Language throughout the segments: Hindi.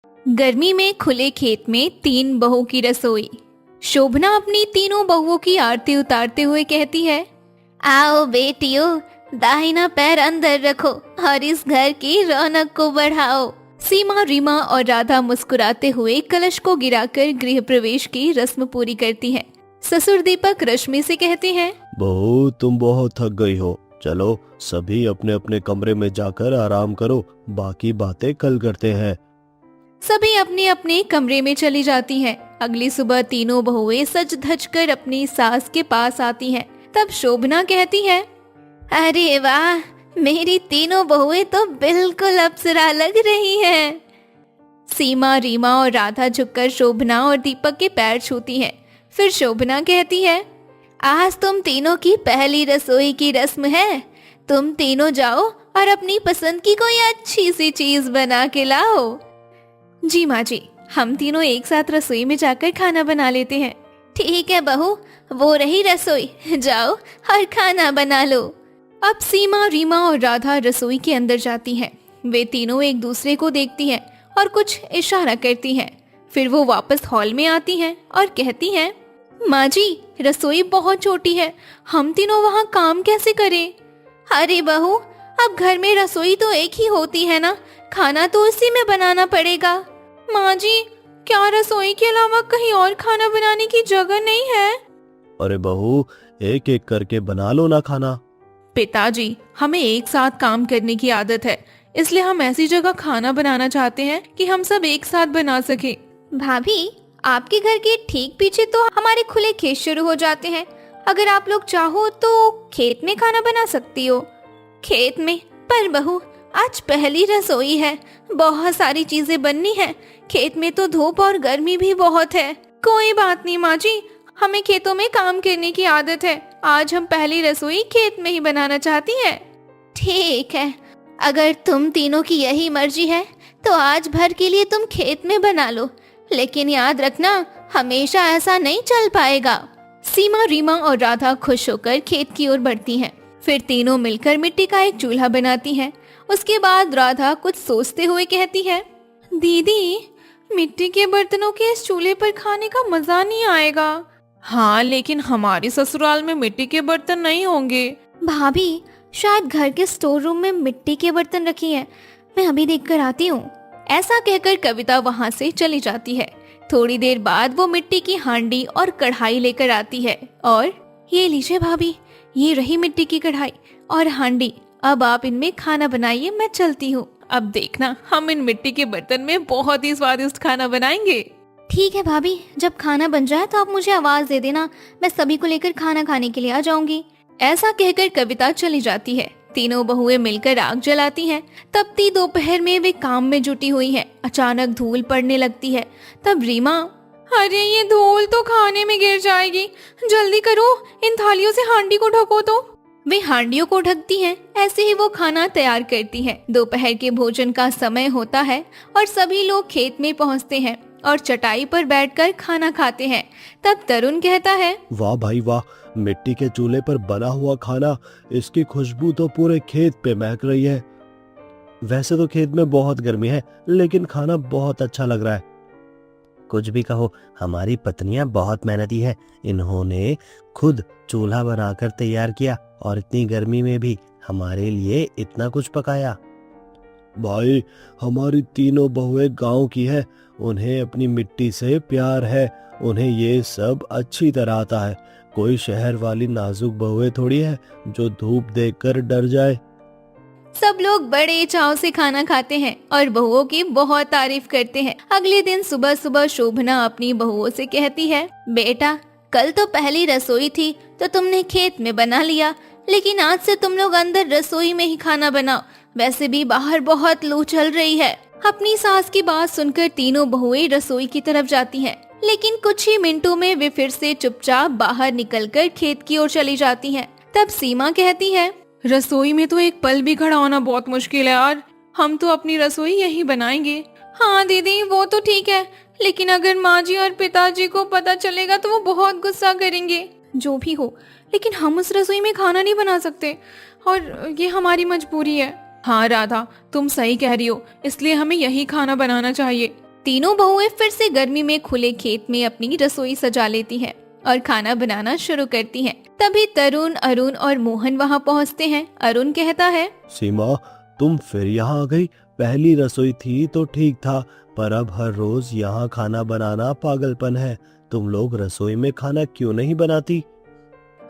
गर्मी में खुले खेत में 3 बहू की रसोई। शोभना अपनी तीनों बहुओं की आरती उतारते हुए कहती है, आओ बेटियों, दाहिना पैर अंदर रखो और इस घर की रौनक को बढ़ाओ। सीमा, रीमा और राधा मुस्कुराते हुए कलश को गिराकर गृह प्रवेश की रस्म पूरी करती हैं। ससुर दीपक रश्मि से कहते हैं, बहू तुम बहुत थक गई हो, चलो सभी अपने अपने कमरे में जाकर आराम करो, बाकी बातें कल करते हैं। सभी अपने अपने कमरे में चली जाती हैं। अगली सुबह तीनों बहुएं सज धज कर अपनी सास के पास आती हैं। तब शोभना कहती है, अरे वाह, मेरी तीनों बहुएं तो बिल्कुल अप्सरा लग रही हैं। सीमा, रीमा और राधा झुककर शोभना और दीपक के पैर छूती हैं। फिर शोभना कहती है, आज तुम तीनों की पहली रसोई की रस्म है। तुम तीनों जाओ और अपनी पसंद की कोई अच्छी सी चीज बना के लाओ। जी माँ जी, हम तीनों एक साथ रसोई में जाकर खाना बना लेते हैं। ठीक है बहू, वो रही रसोई, जाओ और खाना बना लो। अब सीमा, रीमा और राधा रसोई के अंदर जाती हैं। वे तीनों एक दूसरे को देखती हैं और कुछ इशारा करती हैं। फिर वो वापस हॉल में आती हैं और कहती हैं, माँ जी, रसोई बहुत छोटी है, हम तीनों वहाँ काम कैसे करें? अरे बहू, अब घर में रसोई तो एक ही होती है ना, खाना तो उसी में बनाना पड़ेगा। माँ जी, क्या रसोई के अलावा कहीं और खाना बनाने की जगह नहीं है? अरे बहू, एक एक करके बना लो ना खाना। पिताजी, हमें एक साथ काम करने की आदत है, इसलिए हम ऐसी जगह खाना बनाना चाहते हैं कि हम सब एक साथ बना सके। भाभी, आपके घर के ठीक पीछे तो हमारे खुले खेत शुरू हो जाते हैं। अगर आप लोग चाहो तो खेत में खाना बना सकती हो। खेत में? पर बहू, आज पहली रसोई है, बहुत सारी चीजें बननी है। खेत में तो धूप और गर्मी भी बहुत है। कोई बात नहीं माँ जी, हमें खेतों में काम करने की आदत है। आज हम पहली रसोई खेत में ही बनाना चाहती हैं। ठीक है, अगर तुम तीनों की यही मर्जी है तो आज भर के लिए तुम खेत में बना लो, लेकिन याद रखना, हमेशा ऐसा नहीं चल पाएगा। सीमा, रीमा और राधा खुश होकर खेत की ओर बढ़ती हैं। फिर तीनों मिलकर मिट्टी का एक चूल्हा बनाती हैं। उसके बाद राधा कुछ सोचते हुए कहती है, दीदी, मिट्टी के बर्तनों के इस चूल्हे पर खाने का मजा नहीं आएगा। हाँ, लेकिन हमारे ससुराल में मिट्टी के बर्तन नहीं होंगे। भाभी, शायद घर के स्टोर रूम में मिट्टी के बर्तन रखी हैं, मैं अभी देख कर आती हूँ। ऐसा कहकर कविता वहाँ से चली जाती है। थोड़ी देर बाद वो मिट्टी की हांडी और कढ़ाई लेकर आती है और ये लीजिए भाभी, ये रही मिट्टी की कढ़ाई और हांडी। अब आप इनमें खाना बनाइए, मैं चलती हूँ। अब देखना, हम इन मिट्टी के बर्तन में बहुत ही स्वादिष्ट खाना बनाएंगे। ठीक है भाभी, जब खाना बन जाए तो आप मुझे आवाज दे देना, मैं सभी को लेकर खाना खाने के लिए आ जाऊंगी। ऐसा कहकर कविता चली जाती है। तीनों बहुएं मिलकर आग जलाती हैं। तपती दोपहर में वे काम में जुटी हुई हैं। अचानक धूल पड़ने लगती है। तब रीमा, अरे ये धूल तो खाने में गिर जाएगी, जल्दी करो, इन थालियों से हांडी को ढको। तो वे हांडियों को ढकती हैं। ऐसे ही वो खाना तैयार करती हैं। दोपहर के भोजन का समय होता है और सभी लोग खेत में पहुंचते हैं और चटाई पर बैठकर खाना खाते हैं। तब तरुण कहता है, वाह भाई वाह, मिट्टी के चूल्हे पर बना हुआ खाना, इसकी खुशबू तो पूरे खेत पे महक रही है। वैसे तो खेत में बहुत गर्मी है, लेकिन खाना बहुत अच्छा लग रहा है। कुछ भी कहो, हमारी पत्नियां बहुत मेहनती है। इन्होंने खुद चूल्हा बनाकर तैयार किया और इतनी गर्मी में भी हमारे लिए इतना कुछ पकाया। भाई, हमारी तीनों बहुएं गांव की है, उन्हें अपनी मिट्टी से प्यार है, उन्हें ये सब अच्छी तरह आता है। कोई शहर वाली नाजुक बहुएं थोड़ी है जो धूप देखकर डर जाए। सब लोग बड़े चाव से खाना खाते हैं और बहुओं की बहुत तारीफ करते हैं। अगले दिन सुबह सुबह शोभना अपनी बहुओं से कहती है, बेटा, कल तो पहली रसोई थी तो तुमने खेत में बना लिया, लेकिन आज से तुम लोग अंदर रसोई में ही खाना बनाओ। वैसे भी बाहर बहुत लू चल रही है। अपनी सास की बात सुनकर तीनों बहुएं रसोई की तरफ जाती हैं, लेकिन कुछ ही मिनटों में वे फिर से चुपचाप बाहर निकलकर खेत की ओर चली जाती हैं। तब सीमा कहती है, रसोई में तो एक पल भी खड़ा होना बहुत मुश्किल है यार, हम तो अपनी रसोई यही बनाएंगे। हाँ दीदी, वो तो ठीक है, लेकिन अगर माँ जी और पिताजी को पता चलेगा तो वो बहुत गुस्सा करेंगे। जो भी हो, लेकिन हम उस रसोई में खाना नहीं बना सकते और ये हमारी मजबूरी है। हाँ राधा, तुम सही कह रही हो, इसलिए हमें यही खाना बनाना चाहिए। तीनों बहुएं फिर से गर्मी में खुले खेत में अपनी रसोई सजा लेती हैं और खाना बनाना शुरू करती हैं। तभी तरुण, अरुण और मोहन वहाँ पहुँचते हैं। अरुण कहता है, सीमा, तुम फिर यहाँ आ गई। पहली रसोई थी तो ठीक था, पर अब हर रोज यहाँ खाना बनाना पागलपन है। तुम लोग रसोई में खाना क्यों नहीं बनाती?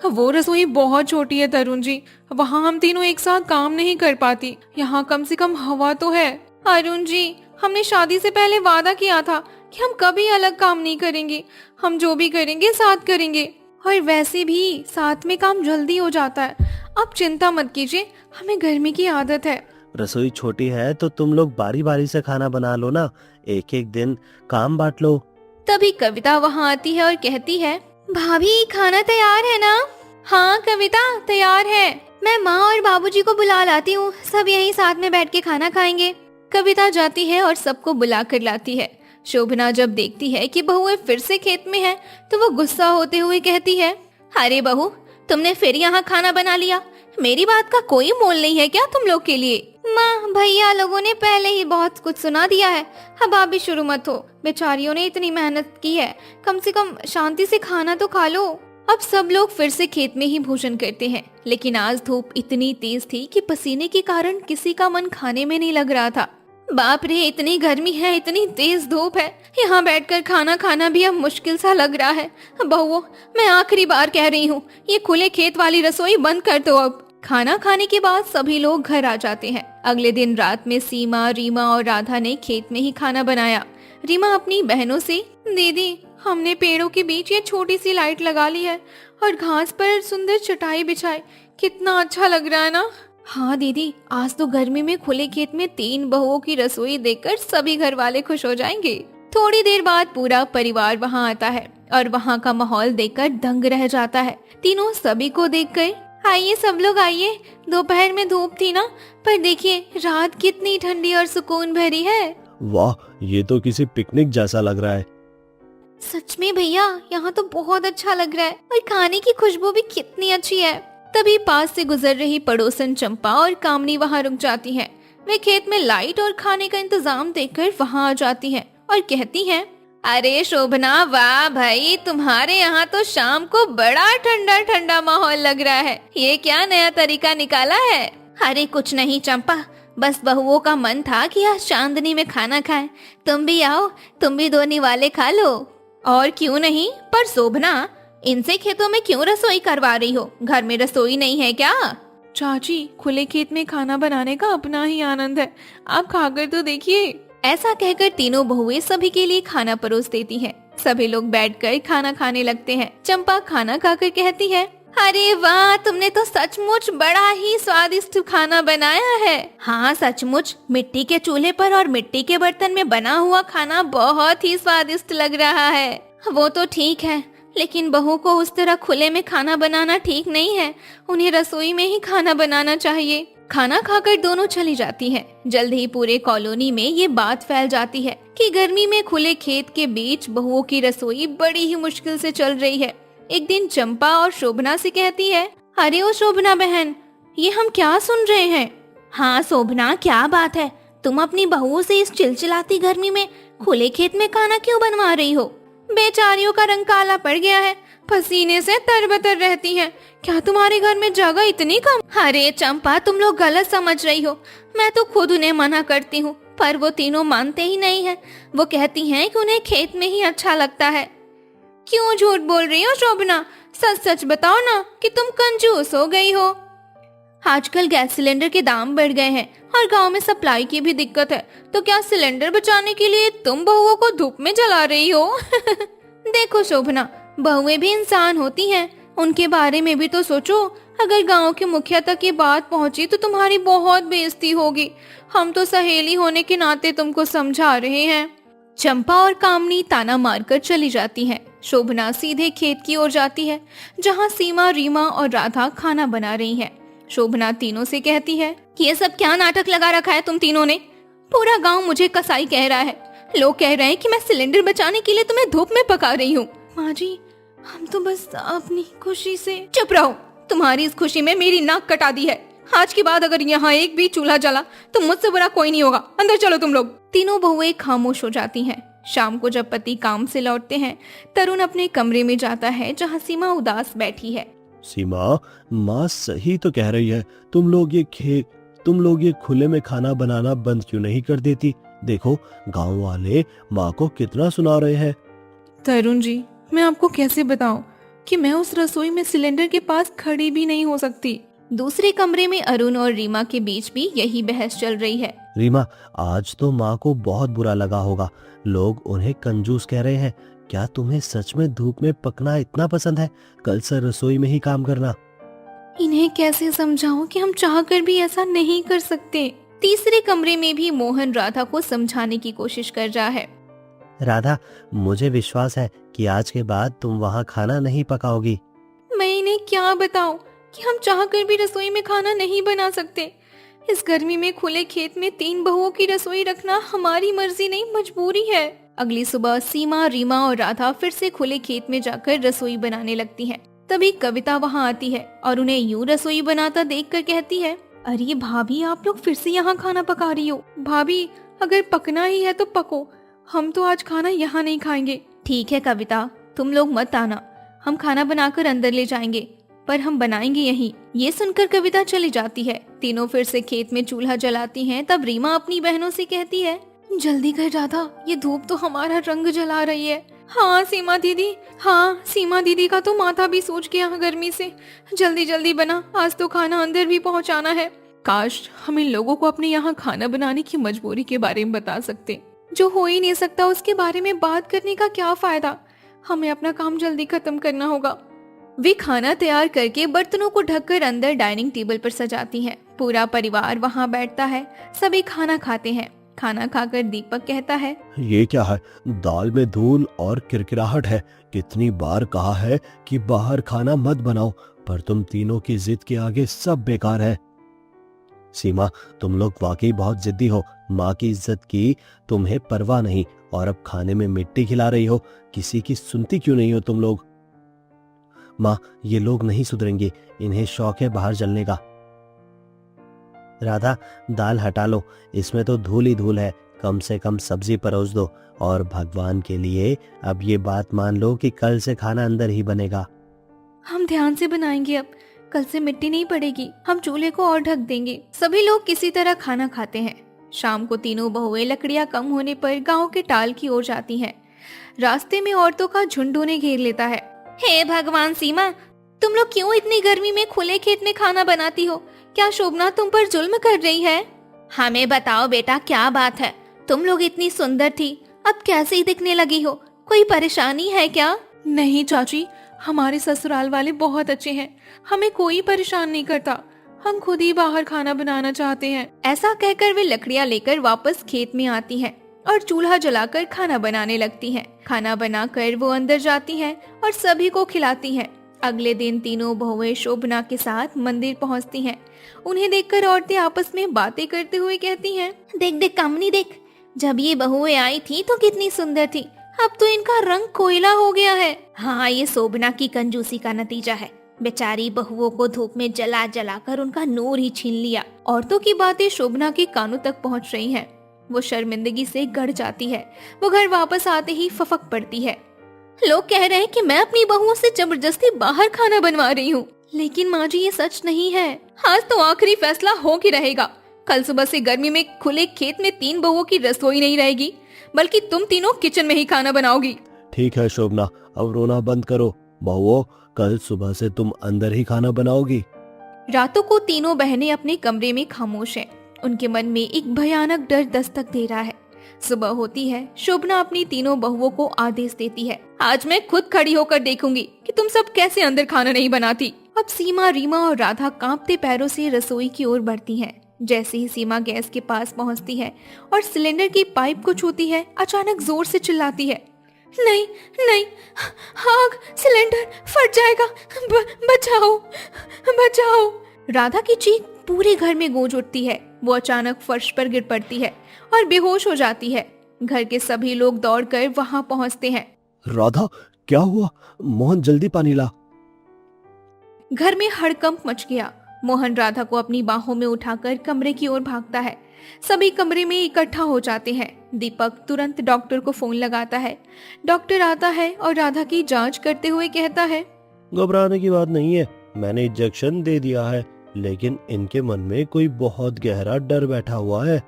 वो रसोई बहुत छोटी है तरुण जी, वहाँ हम तीनों एक साथ काम नहीं कर पाती। यहाँ कम से कम हवा तो है। अरुण जी, हमने शादी से पहले वादा किया था कि हम कभी अलग काम नहीं करेंगे। हम जो भी करेंगे साथ करेंगे, और वैसे भी साथ में काम जल्दी हो जाता है। आप चिंता मत कीजिए, हमें गर्मी की आदत है। रसोई छोटी है तो तुम लोग बारी बारी से खाना बना लो ना, एक एक दिन काम बांट लो। तभी कविता वहाँ आती है और कहती है, भाभी खाना तैयार है ना? हाँ कविता, तैयार है। मैं माँ और बाबूजी को बुला लाती हूँ, सब यहीं साथ में बैठ के खाना खाएंगे। कविता जाती है और सबको बुला कर लाती है। शोभना जब देखती है कि बहुएं फिर से खेत में है तो वो गुस्सा होते हुए कहती है, अरे बहू, तुमने फिर यहाँ खाना बना लिया। मेरी बात का कोई मोल नहीं है क्या तुम लोग के लिए? माँ, भैया लोगों ने पहले ही बहुत कुछ सुना दिया है, अब आप भी शुरू मत हो। बेचारियों ने इतनी मेहनत की है, कम से कम शांति से खाना तो खा लो। अब सब लोग फिर से खेत में ही भोजन करते हैं, लेकिन आज धूप इतनी तेज थी कि पसीने के कारण किसी का मन खाने में नहीं लग रहा था। बाप रे, इतनी गर्मी है, इतनी तेज धूप है, यहाँ बैठकर खाना खाना भी अब मुश्किल सा लग रहा है। बहुओं, मैं आखिरी बार कह रही हूँ, ये खुले खेत वाली रसोई बंद कर दो अब। खाना खाने के बाद सभी लोग घर आ जाते हैं। अगले दिन रात में सीमा, रीमा और राधा ने खेत में ही खाना बनाया। रीमा अपनी बहनों से, दीदी, हमने पेड़ों के बीच ये छोटी सी लाइट लगा ली है और घास पर सुंदर चटाई बिछाई, कितना अच्छा लग रहा है ना? हाँ दीदी, आज तो गर्मी में खुले खेत में 3 बहुओं की रसोई देखकर सभी घर वाले खुश हो जाएंगे। थोड़ी देर बाद पूरा परिवार वहाँ आता है और वहाँ का माहौल देखकर दंग रह जाता है। तीनों सभी को देखकर, आइए सब लोग आइए। दोपहर में धूप थी ना, पर देखिए रात कितनी ठंडी और सुकून भरी है। वाह, ये तो किसी पिकनिक जैसा लग रहा है। सच में भैया, यहाँ तो बहुत अच्छा लग रहा है और खाने की खुशबू भी कितनी अच्छी है। तभी पास से गुजर रही पड़ोसन चंपा और कामनी वहाँ रुक जाती हैं। वे खेत में लाइट और खाने का इंतजाम देखकर वहाँ आ जाती हैं और कहती हैं, अरे शोभना, वाह भाई, तुम्हारे यहाँ तो शाम को बड़ा ठंडा ठंडा माहौल लग रहा है। ये क्या नया तरीका निकाला है? अरे कुछ नहीं चंपा, बस बहुओं का मन था कि आज चांदनी में खाना खाएं। तुम भी आओ, तुम भी 2 निवाले खा लो। और क्यों नहीं, पर शोभना, इनसे खेतों में क्यों रसोई करवा रही हो? घर में रसोई नहीं है क्या? चाची, खुले खेत में खाना बनाने का अपना ही आनंद है, आप खाकर तो देखिए। ऐसा कहकर तीनों बहुएं सभी के लिए खाना परोस देती हैं। सभी लोग बैठकर खाना खाने लगते हैं। चंपा खाना खाकर कहती है, अरे वाह, तुमने तो सचमुच बड़ा ही स्वादिष्ट खाना बनाया है। हाँ सचमुच, मिट्टी के चूल्हे पर और मिट्टी के बर्तन में बना हुआ खाना बहुत ही स्वादिष्ट लग रहा है। वो तो ठीक है, लेकिन बहू को उस तरह खुले में खाना बनाना ठीक नहीं है। उन्हें रसोई में ही खाना बनाना चाहिए। खाना खाकर दोनों चली जाती हैं। जल्द ही पूरे कॉलोनी में ये बात फैल जाती है कि गर्मी में खुले खेत के बीच बहुओं की रसोई बड़ी ही मुश्किल से चल रही है। एक दिन चंपा और शोभना से कहती है, अरे ओ शोभना बहन, ये हम क्या सुन रहे हैं? हाँ शोभना, क्या बात है? तुम अपनी बहुओं से इस चिलचिलाती गर्मी में खुले खेत में खाना क्यों बनवा रही हो? बेचारियों का रंग काला पड़ गया है, पसीने से तरबतर रहती हैं। क्या तुम्हारे घर में जगह इतनी कम? अरे चंपा, तुम लोग गलत समझ रही हो। मैं तो खुद उन्हें मना करती हूँ, पर वो तीनों मानते ही नहीं है। वो कहती हैं कि उन्हें खेत में ही अच्छा लगता है। क्यों झूठ बोल रही हो शोभना? सच सच बताओ ना कि तुम कंजूस हो गई हो। आजकल गैस सिलेंडर के दाम बढ़ गए हैं और गांव में सप्लाई की भी दिक्कत है, तो क्या सिलेंडर बचाने के लिए तुम बहुओं को धूप में जला रही हो? देखो शोभना, बहुएं भी इंसान होती हैं, उनके बारे में भी तो सोचो। अगर गांव के मुखिया तक ये बात पहुंची तो तुम्हारी बहुत बेइज्जती होगी। हम तो सहेली होने के नाते तुमको समझा रहे हैं। चंपा और कामनी ताना मारकर चली जाती हैं। शोभना सीधे खेत की ओर जाती है, जहाँ सीमा, रीमा और राधा खाना बना रही हैं। शोभना तीनों से कहती है, ये सब क्या नाटक लगा रखा है तुम तीनों ने? पूरा गांव मुझे कसाई कह रहा है। लोग कह रहे हैं कि मैं सिलेंडर बचाने के लिए तुम्हें धूप में पका रही हूँ। माँ जी, हम तो बस अपनी खुशी से। चुप रहो, तुम्हारी इस खुशी में मेरी नाक कटा दी है। आज के बाद अगर यहाँ एक भी चूल्हा जला तो मुझसे बुरा कोई नहीं होगा। अंदर चलो तुम लोग। तीनों बहुएं खामोश हो जाती हैं। शाम को जब पति काम से लौटते हैं, तरुण अपने कमरे में जाता है जहाँ सीमा उदास बैठी है। सीमा, माँ सही तो कह रही है। तुम लोग ये खुले में खाना बनाना बंद क्यों नहीं कर देती? देखो, गांव वाले माँ को कितना सुना रहे हैं। तरुण जी, मैं आपको कैसे बताऊं कि मैं उस रसोई में सिलेंडर के पास खड़ी भी नहीं हो सकती। दूसरे कमरे में अरुण और रीमा के बीच भी यही बहस चल रही है। रीमा, आज तो माँ को बहुत बुरा लगा होगा। लोग उन्हें कंजूस कह रहे हैं। क्या तुम्हें सच में धूप में पकना इतना पसंद है? कल से रसोई में ही काम करना। इन्हें कैसे समझाऊं कि हम चाहकर भी ऐसा नहीं कर सकते। तीसरे कमरे में भी मोहन राधा को समझाने की कोशिश कर रहा है। राधा, मुझे विश्वास है कि आज के बाद तुम वहाँ खाना नहीं पकाओगी। मैं इन्हें क्या बताऊं कि हम चाहकर भी रसोई में खाना नहीं बना सकते। इस गर्मी में खुले खेत में 3 बहुओं की रसोई रखना हमारी मर्जी नहीं, मजबूरी है। अगली सुबह सीमा, रीमा और राधा फिर से खुले खेत में जाकर रसोई बनाने लगती हैं। तभी कविता वहाँ आती है और उन्हें यूं रसोई बनाता देखकर कहती है, अरे भाभी, आप लोग फिर से यहाँ खाना पका रही हो। भाभी, अगर पकना ही है तो पको, हम तो आज खाना यहाँ नहीं खाएंगे। ठीक है कविता, तुम लोग मत आना, हम खाना बनाकर अंदर ले जाएंगे, पर हम बनाएंगे यहीं। ये सुनकर कविता चली जाती है। तीनों फिर से खेत में चूल्हा जलाती हैं। तब रीमा अपनी बहनों से कहती है, जल्दी कर राधा, ये धूप तो हमारा रंग जला रही है। हाँ सीमा दीदी का तो माथा भी सूज गया गर्मी से। जल्दी जल्दी बना, आज तो खाना अंदर भी पहुँचाना है। काश हम इन लोगों को अपने यहाँ खाना बनाने की मजबूरी के बारे में बता सकते। जो हो ही नहीं सकता उसके बारे में बात करने का क्या फायदा। हमें अपना काम जल्दी खत्म करना होगा। वे खाना तैयार करके बर्तनों को ढककर अंदर डाइनिंग टेबल पर सजाती हैं। पूरा परिवार वहां बैठता है। सभी खाना खाते हैं। खाना खाकर दीपक कहता है, ये क्या है? दाल में धूल और किरकिराहट है। कितनी बार कहा है कि बाहर खाना मत बनाओ, पर तुम तीनों की जिद के आगे सब बेकार है। सीमा, तुम लोग वाकई बहुत जिद्दी हो। माँ की इज्जत की तुम्हें परवाह नहीं, और अब खाने में मिट्टी खिला रही हो। किसी की सुनती क्यों नहीं हो तुम लोग? माँ, ये लोग नहीं सुधरेंगे। इन्हें शौक है बाहर जलने का। राधा, दाल हटा लो, इसमें तो धूल ही धूल है। कम से कम सब्जी परोस दो, और भगवान के लिए अब ये बात मान लो कि कल से खाना अंदर ही बनेगा। हम ध्यान से बनाएंगे, अब कल से मिट्टी नहीं पड़ेगी। हम चूल्हे को और ढक देंगे। सभी लोग किसी तरह खाना खाते हैं। शाम को तीनों बहुएं लकड़ियां कम होने पर गांव के टाल की ओर जाती हैं। रास्ते में औरतों का झुंड उन्हें घेर लेता है। हे भगवान सीमा, तुम लोग क्यों इतनी गर्मी में खुले खेत में खाना बनाती हो? क्या शोभना तुम पर जुल्म कर रही है? हमें बताओ बेटा, क्या बात है? तुम लोग इतनी सुंदर थी, अब कैसे ही दिखने लगी हो? कोई परेशानी है क्या? नहीं चाची, हमारे ससुराल वाले बहुत अच्छे हैं। हमें कोई परेशान नहीं करता। हम खुद ही बाहर खाना बनाना चाहते हैं। ऐसा कहकर वे लकड़ियां लेकर वापस खेत में आती हैं और चूल्हा जलाकर खाना बनाने लगती हैं। खाना बनाकर वो अंदर जाती हैं और सभी को खिलाती हैं। अगले दिन तीनों बहुएं शोभना के साथ मंदिर पहुंचती हैं। उन्हें देखकर औरतें आपस में बातें करते हुए कहती हैं, देख देख कामनी देख, जब ये बहुएं आई थी तो कितनी सुंदर थी, अब तो इनका रंग कोयला हो गया है। हाँ, ये शोभना की कंजूसी का नतीजा है। बेचारी बहुओं को धूप में जला जला कर उनका नूर ही छीन लिया। औरतों की बातें शोभना के कानों तक पहुंच रही हैं। वो शर्मिंदगी से गड़ जाती है। वो घर वापस आते ही फफक पड़ती है। लोग कह रहे हैं कि मैं अपनी बहुओं से जबरदस्ती बाहर खाना बनवा रही हूँ, लेकिन माँ जी ये सच नहीं है। आज तो आखिरी फैसला हो के रहेगा। कल सुबह से गर्मी में खुले खेत में 3 बहुओं की रसोई नहीं रहेगी, बल्कि तुम तीनों किचन में ही खाना बनाओगी। ठीक है शोभना, अब रोना बंद करो। बहुओं, कल सुबह से तुम अंदर ही खाना बनाओगी। रातों को तीनों बहनें अपने कमरे में खामोश हैं। उनके मन में एक भयानक डर दस्तक दे रहा है। सुबह होती है। शोभना अपनी तीनों बहुओं को आदेश देती है, आज मैं खुद खड़ी होकर देखूंगी कि तुम सब कैसे अंदर खाना नहीं बनाती। अब सीमा, रीमा और राधा कांपते पैरों से रसोई की ओर बढ़ती हैं। जैसे ही सीमा गैस के पास पहुंचती है और सिलेंडर की पाइप को छूती है, अचानक जोर से चिल्लाती है, नहीं नहीं, आग, सिलेंडर फट जाएगा, बचाओ बचाओ। राधा की चीख पूरे घर में गूंज उठती है। वो अचानक फर्श पर गिर पड़ती है और बेहोश हो जाती है। घर के सभी लोग दौड़कर वहां पहुंचते हैं। राधा, क्या हुआ? मोहन, जल्दी पानी ला। घर में हड़कंप मच गया। मोहन राधा को अपनी बाहों में उठाकर कमरे की ओर भागता है। सभी कमरे में इकट्ठा हो जाते हैं। दीपक तुरंत डॉक्टर को फोन लगाता है। डॉक्टर आता है और राधा की जांच करते हुए कहता है, घबराने की बात नहीं है, मैंने इंजेक्शन दे दिया है, लेकिन इनके मन में कोई बहुत गहरा डर बैठा हुआ है।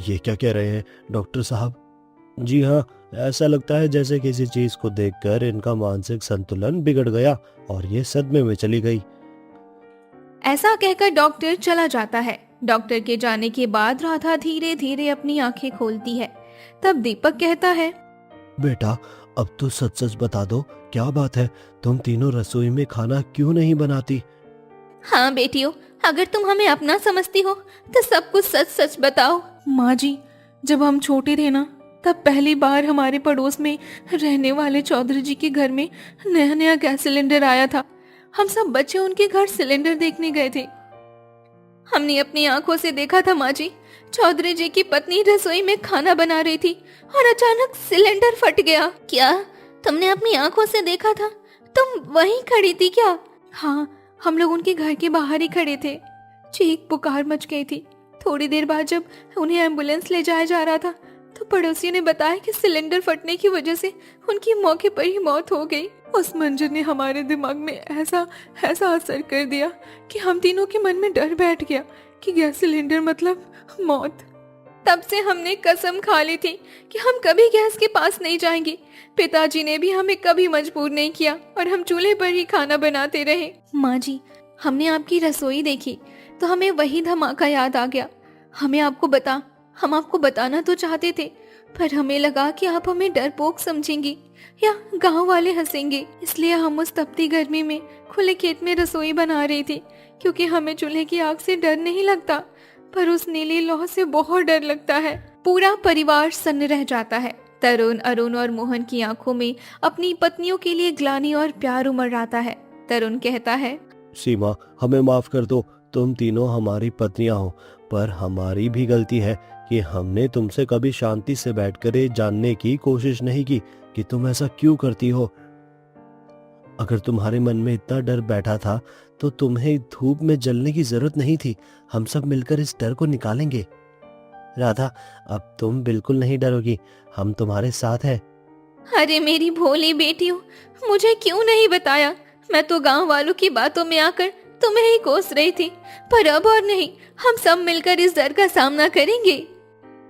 ये क्या कह रहे हैं डॉक्टर साहब? जी हाँ, ऐसा लगता है जैसे किसी चीज को देखकर इनका मानसिक संतुलन बिगड़ गया और ये सदमे में चली गई। ऐसा कहकर डॉक्टर चला जाता है। डॉक्टर के जाने के बाद राधा धीरे धीरे अपनी आंखें खोलती है। तब दीपक कहता है, बेटा, अब तो सच सच बता दो, क्या बात है? तुम तीनों रसोई में खाना क्यों नहीं बनाती? हाँ बेटियों, अगर तुम हमें अपना समझती हो तो सब कुछ सच सच बताओ। माँ जी, जब हम छोटे थे ना, तब पहली बार हमारे पड़ोस में रहने वाले चौधरी जी के घर में नया नया गैस सिलेंडर आया था। हम सब बच्चे उनके घर सिलेंडर देखने गए थे। हमने अपनी आंखों से देखा था माँ जी, चौधरी जी की पत्नी रसोई में खाना बना रही थी और अचानक सिलेंडर फट गया। क्या तुमने अपनी आंखों से देखा था? तुम वहीं खड़ी थी क्या? हाँ, हम लोग उनके घर के बाहर ही खड़े थे। चीख पुकार मच गई थी। थोड़ी देर बाद जब उन्हें एम्बुलेंस ले जाया जा रहा था तो पड़ोसियों ने बताया कि सिलेंडर फटने की वजह से उनकी मौके पर ही मौत हो गई। उस मंजर ने हमारे दिमाग में ऐसा असर कर दिया कि हम तीनों के मन में डर बैठ गया कि गैस सिलेंडर मतलब मौत। तब से हमने कसम खा ली थी कि हम कभी गैस के पास नहीं जाएंगे। पिताजी ने भी हमें कभी मजबूर नहीं किया और हम चूल्हे पर ही खाना बनाते रहे। माँ जी, हमने आपकी रसोई देखी तो हमें वही धमाका याद आ गया। हम आपको बताना तो चाहते थे, पर हमें लगा कि आप हमें डरपोक समझेंगी या गांव वाले हंसेंगे, इसलिए हम उस तपती गर्मी में खुले खेत में रसोई बना रही थी, क्योंकि हमें चूल्हे की आग से डर नहीं लगता, पर उस नीली लौ से बहुत डर लगता है। पूरा परिवार सन्न रह जाता है। तरुण, अरुण और मोहन की आंखों में अपनी पत्नियों के लिए ग्लानि और प्यार उमड़ आता है। तरुण कहता है, सीमा, हमें माफ कर दो, तुम तीनों हमारी पत्नियां हो, पर हमारी भी गलती है कि हमने तुमसे कभी शांति से बैठकर ये जानने की कोशिश नहीं की कि तुम ऐसा क्यों करती हो। अगर तुम्हारे मन में इतना डर बैठा था तो तुम्हें धूप में जलने की जरूरत नहीं थी। हम सब मिलकर इस डर को निकालेंगे। राधा, अब तुम बिल्कुल नहीं डरोगी, हम तुम्हारे साथ हैं। अरे मेरी भोली बेटियों, मुझे क्यों नहीं बताया? मैं तो गांव वालों की बातों में आकर तुम्हें ही कोस रही थी, पर अब और नहीं, हम सब मिलकर इस डर का सामना करेंगे।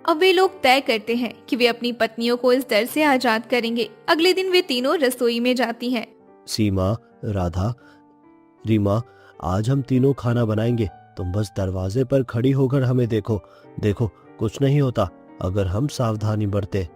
अब वे लोग तय करते हैं कि वे अपनी पत्नियों को इस डर से आजाद करेंगे। अगले दिन वे तीनों रसोई में जाती हैं। सीमा, राधा, रीमा, आज हम तीनों खाना बनाएंगे। तुम बस दरवाजे पर खड़ी होकर हमें देखो। देखो, कुछ नहीं होता अगर हम सावधानी बरते।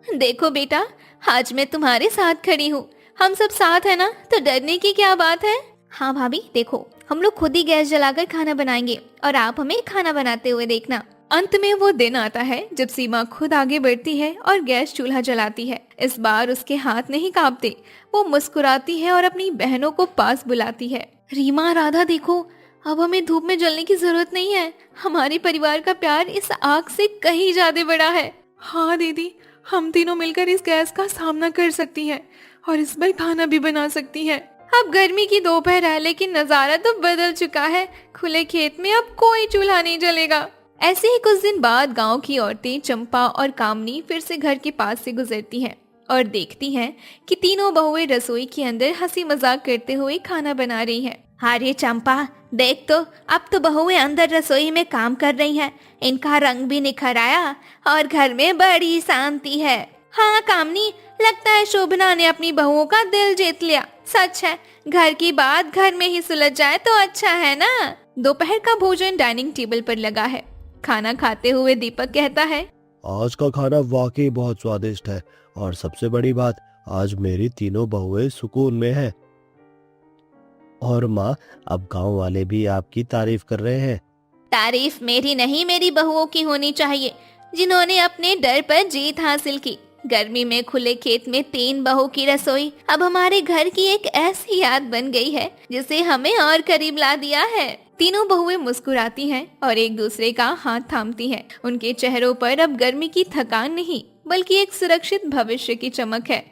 देखो बेटा, आज मैं तुम्हारे साथ खड़ी हूँ। हम सब साथ है ना, तो डरने की क्या बात है? हाँ भाभी, देखो, हम लोग खुद ही गैस जलाकर खाना बनाएंगे और आप हमें खाना बनाते हुए देखना। अंत में वो दिन आता है जब सीमा खुद आगे बढ़ती है और गैस चूल्हा जलाती है। इस बार उसके हाथ नहीं कांपते। वो मुस्कुराती है और अपनी बहनों को पास बुलाती है। रीमा, राधा, देखो, अब हमें धूप में जलने की जरूरत नहीं है। हमारे परिवार का प्यार इस आग से कहीं ज्यादा बड़ा है। हाँ दीदी, हम तीनों मिलकर इस गैस का सामना कर सकती हैं और इस पर खाना भी बना सकती हैं। अब गर्मी की दोपहर है, लेकिन नजारा तो बदल चुका है। खुले खेत में अब कोई चूल्हा नहीं जलेगा। ऐसे ही कुछ दिन बाद गांव की औरतें चंपा और कामनी फिर से घर के पास से गुजरती हैं और देखती हैं कि तीनों बहुएं रसोई के अंदर हंसी मजाक करते हुए खाना बना रही हैं। अरे चंपा, देख तो, अब तो बहुएं अंदर रसोई में काम कर रही हैं। इनका रंग भी निखर आया और घर में बड़ी शांति है। हाँ कामनी, लगता है शोभना ने अपनी बहुओं का दिल जीत लिया। सच है, घर की बात घर में ही सुलझ जाए तो अच्छा है ना। दोपहर का भोजन डाइनिंग टेबल पर लगा है। खाना खाते हुए दीपक कहता है, आज का खाना वाकई बहुत स्वादिष्ट है और सबसे बड़ी बात, आज मेरी तीनों बहुएं सुकून में हैं। और माँ, अब गांव वाले भी आपकी तारीफ कर रहे हैं। तारीफ मेरी नहीं, मेरी बहुओं की होनी चाहिए, जिन्होंने अपने डर पर जीत हासिल की। गर्मी में खुले खेत में 3 बहू की रसोई अब हमारे घर की एक ऐसी याद बन गई है जिसे हमें और करीब ला दिया है। तीनों बहुएं मुस्कुराती हैं और एक दूसरे का हाथ थामती हैं। उनके चेहरों पर अब गर्मी की थकान नहीं, बल्कि एक सुरक्षित भविष्य की चमक है।